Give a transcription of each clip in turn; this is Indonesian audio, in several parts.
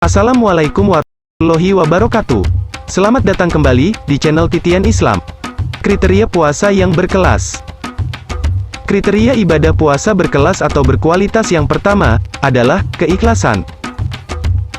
Assalamualaikum warahmatullahi wabarakatuh. Selamat datang kembali di channel Titian Islam. Kriteria puasa yang berkelas. Kriteria ibadah puasa berkelas atau berkualitas yang pertama adalah keikhlasan.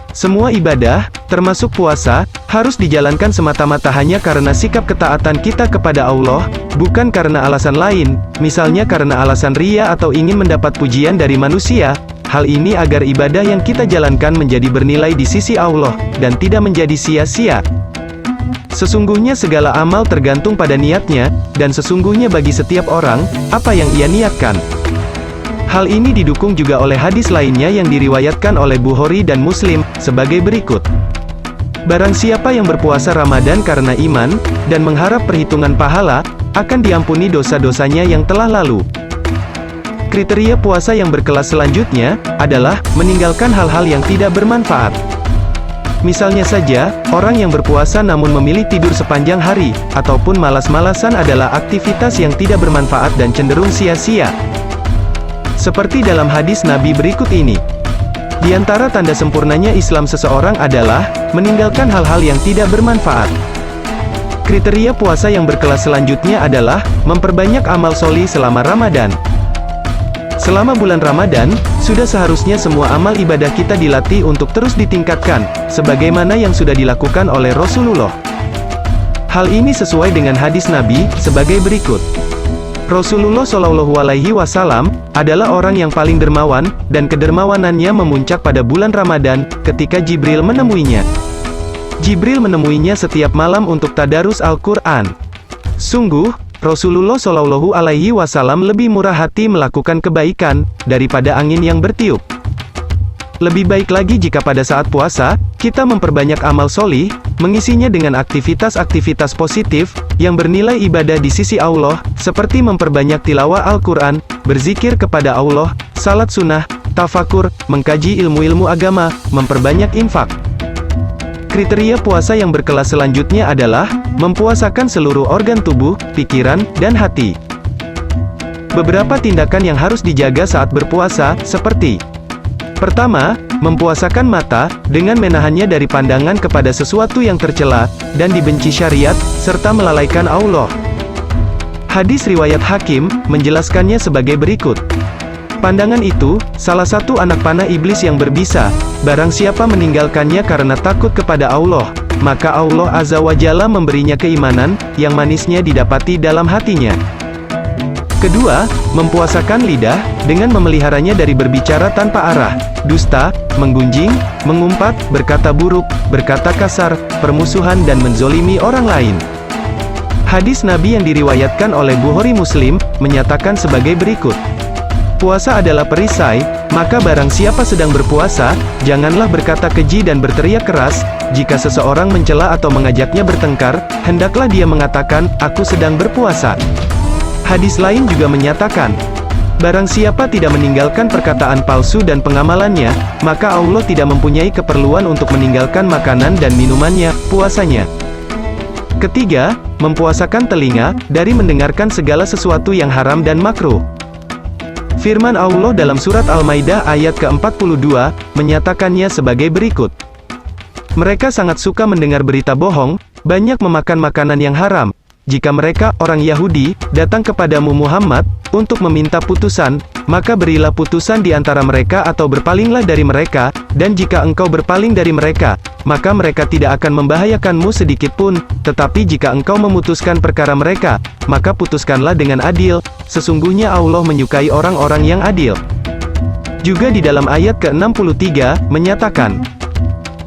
Semua ibadah, termasuk puasa, harus dijalankan semata-mata hanya karena sikap ketaatan kita kepada Allah, bukan karena alasan lain, misalnya karena alasan ria atau ingin mendapat pujian dari manusia. Hal ini agar ibadah yang kita jalankan menjadi bernilai di sisi Allah, dan tidak menjadi sia-sia. Sesungguhnya segala amal tergantung pada niatnya, dan sesungguhnya bagi setiap orang, apa yang ia niatkan. Hal ini didukung juga oleh hadis lainnya yang diriwayatkan oleh Bukhari dan Muslim, sebagai berikut. Barang siapa yang berpuasa Ramadan karena iman, dan mengharap perhitungan pahala, akan diampuni dosa-dosanya yang telah lalu. Kriteria puasa yang berkelas selanjutnya, adalah, meninggalkan hal-hal yang tidak bermanfaat. Misalnya saja, orang yang berpuasa namun memilih tidur sepanjang hari, ataupun malas-malasan adalah aktivitas yang tidak bermanfaat dan cenderung sia-sia. Seperti dalam hadis Nabi berikut ini. Di antara tanda sempurnanya Islam seseorang adalah, meninggalkan hal-hal yang tidak bermanfaat. Kriteria puasa yang berkelas selanjutnya adalah, memperbanyak amal sholih selama Ramadan. Selama bulan Ramadan, sudah seharusnya semua amal ibadah kita dilatih untuk terus ditingkatkan, sebagaimana yang sudah dilakukan oleh Rasulullah. Hal ini sesuai dengan hadis Nabi, sebagai berikut. Rasulullah Shallallahu Alaihi Wasallam adalah orang yang paling dermawan, dan kedermawanannya memuncak pada bulan Ramadan, ketika Jibril menemuinya. Jibril menemuinya setiap malam untuk tadarus Al-Quran. Sungguh, Rasulullah Shallallahu Alaihi Wasallam lebih murah hati melakukan kebaikan, daripada angin yang bertiup. Lebih baik lagi jika pada saat puasa, kita memperbanyak amal sholih, mengisinya dengan aktivitas-aktivitas positif, yang bernilai ibadah di sisi Allah, seperti memperbanyak tilawah Al-Quran, berzikir kepada Allah, salat sunnah, tafakur, mengkaji ilmu-ilmu agama, memperbanyak infak. Kriteria puasa yang berkelas selanjutnya adalah, mempuasakan seluruh organ tubuh, pikiran, dan hati. Beberapa tindakan yang harus dijaga saat berpuasa, seperti: pertama, mempuasakan mata, dengan menahannya dari pandangan kepada sesuatu yang tercela, dan dibenci syariat, serta melalaikan Allah. Hadis riwayat Hakim, menjelaskannya sebagai berikut. Pandangan itu, salah satu anak panah iblis yang berbisa. Barang siapa meninggalkannya karena takut kepada Allah, maka Allah Azza wa Jalla memberinya keimanan, yang manisnya didapati dalam hatinya. Kedua, mempuasakan lidah, dengan memeliharanya dari berbicara tanpa arah, dusta, menggunjing, mengumpat, berkata buruk, berkata kasar, permusuhan dan menzolimi orang lain. Hadis Nabi yang diriwayatkan oleh Bukhari Muslim, menyatakan sebagai berikut. Puasa adalah perisai, maka barang siapa sedang berpuasa, janganlah berkata keji dan berteriak keras. Jika seseorang mencela atau mengajaknya bertengkar, hendaklah dia mengatakan, aku sedang berpuasa. Hadis lain juga menyatakan, barang siapa tidak meninggalkan perkataan palsu dan pengamalannya, maka Allah tidak mempunyai keperluan untuk meninggalkan makanan dan minumannya, puasanya. Ketiga, mempuasakan telinga, dari mendengarkan segala sesuatu yang haram dan makruh. Firman Allah dalam surat Al-Maidah ayat ke-42, menyatakannya sebagai berikut. Mereka sangat suka mendengar berita bohong, banyak memakan makanan yang haram. Jika mereka, orang Yahudi, datang kepadamu Muhammad, untuk meminta putusan, maka berilah putusan di antara mereka atau berpalinglah dari mereka, dan jika engkau berpaling dari mereka, maka mereka tidak akan membahayakanmu sedikit pun, tetapi jika engkau memutuskan perkara mereka, maka putuskanlah dengan adil, sesungguhnya Allah menyukai orang-orang yang adil. Juga di dalam ayat ke-63, menyatakan,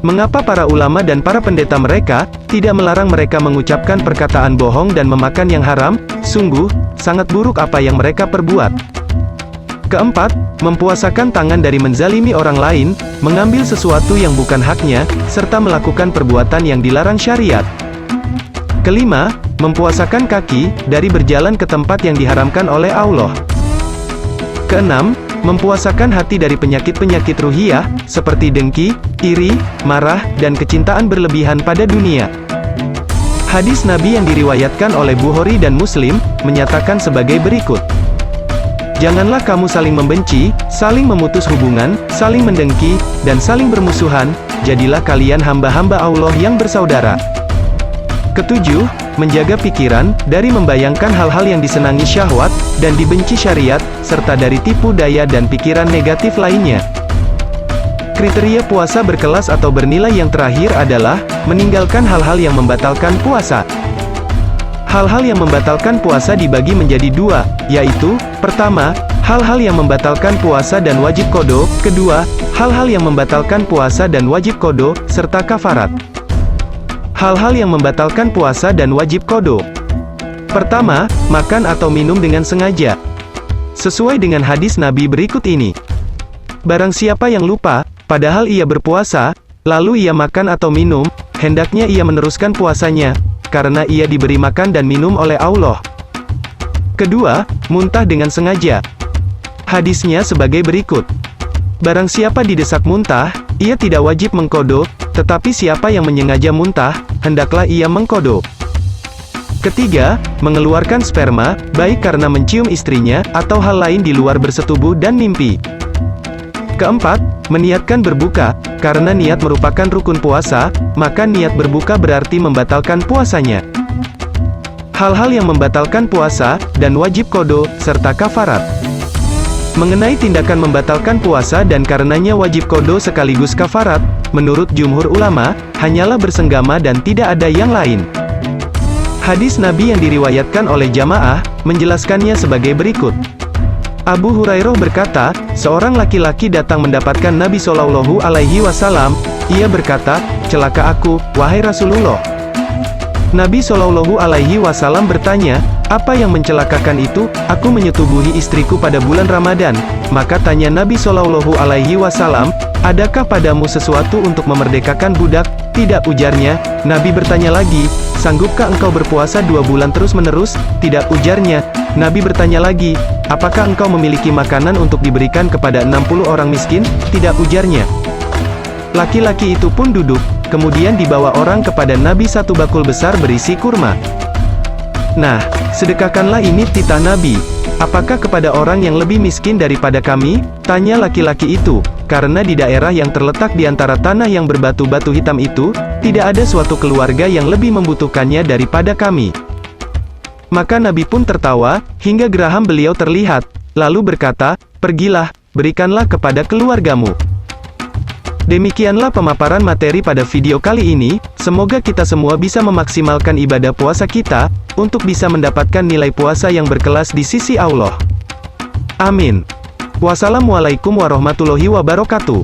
mengapa para ulama dan para pendeta mereka, tidak melarang mereka mengucapkan perkataan bohong dan memakan yang haram, sungguh, sangat buruk apa yang mereka perbuat. Keempat, mempuasakan tangan dari menzalimi orang lain, mengambil sesuatu yang bukan haknya, serta melakukan perbuatan yang dilarang syariat. Kelima, mempuasakan kaki, dari berjalan ke tempat yang diharamkan oleh Allah. Keenam, mempuasakan hati dari penyakit-penyakit ruhiyah, seperti dengki, iri, marah, dan kecintaan berlebihan pada dunia. Hadis Nabi yang diriwayatkan oleh Bukhari dan Muslim, menyatakan sebagai berikut. Janganlah kamu saling membenci, saling memutus hubungan, saling mendengki, dan saling bermusuhan, jadilah kalian hamba-hamba Allah yang bersaudara. Ketujuh, menjaga pikiran, dari membayangkan hal-hal yang disenangi syahwat, dan dibenci syariat, serta dari tipu daya dan pikiran negatif lainnya. Kriteria puasa berkelas atau bernilai yang terakhir adalah, meninggalkan hal-hal yang membatalkan puasa. Hal-hal yang membatalkan puasa dibagi menjadi dua, yaitu, pertama, hal-hal yang membatalkan puasa dan wajib qadha, kedua, hal-hal yang membatalkan puasa dan wajib qadha, serta kafarat. Hal-hal yang membatalkan puasa dan wajib qadha. Pertama, makan atau minum dengan sengaja. Sesuai dengan hadis Nabi berikut ini. Barang siapa yang lupa, padahal ia berpuasa, lalu ia makan atau minum, hendaknya ia meneruskan puasanya, karena ia diberi makan dan minum oleh Allah. Kedua, muntah dengan sengaja. Hadisnya sebagai berikut. Barang siapa didesak muntah, ia tidak wajib mengqadha, tetapi siapa yang menyengaja muntah, hendaklah ia mengqadha. Ketiga, mengeluarkan sperma, baik karena mencium istrinya, atau hal lain di luar bersetubuh dan mimpi. Keempat, meniatkan berbuka, karena niat merupakan rukun puasa, maka niat berbuka berarti membatalkan puasanya. Hal-hal yang membatalkan puasa, dan wajib qadha, serta kafarat. Mengenai tindakan membatalkan puasa dan karenanya wajib qadha sekaligus kafarat, menurut jumhur ulama, hanyalah bersenggama dan tidak ada yang lain. Hadis Nabi yang diriwayatkan oleh jamaah, menjelaskannya sebagai berikut. Abu Hurairah berkata, seorang laki-laki datang mendapatkan Nabi Shallallahu Alaihi Wasallam. Ia berkata, celaka aku, wahai Rasulullah. Nabi Shallallahu Alaihi Wasallam bertanya, apa yang mencelakakan itu? Aku menyetubuhi istriku pada bulan Ramadan. Maka tanya Nabi Shallallahu Alaihi Wasallam, adakah padamu sesuatu untuk memerdekakan budak? Tidak, ujarnya. Nabi bertanya lagi, sanggupkah engkau berpuasa 2 bulan terus-menerus? Tidak, ujarnya. Nabi bertanya lagi, apakah engkau memiliki makanan untuk diberikan kepada 60 orang miskin? Tidak, ujarnya. Laki-laki itu pun duduk, kemudian dibawa orang kepada Nabi 1 bakul besar berisi kurma. Nah, sedekahkanlah ini, titah Nabi. Apakah kepada orang yang lebih miskin daripada kami? Tanya laki-laki itu, karena di daerah yang terletak di antara tanah yang berbatu-batu hitam itu, tidak ada suatu keluarga yang lebih membutuhkannya daripada kami. Maka Nabi pun tertawa, hingga geraham beliau terlihat, lalu berkata, pergilah, berikanlah kepada keluargamu. Demikianlah pemaparan materi pada video kali ini, semoga kita semua bisa memaksimalkan ibadah puasa kita, untuk bisa mendapatkan nilai puasa yang berkelas di sisi Allah. Amin. Wassalamualaikum warahmatullahi wabarakatuh.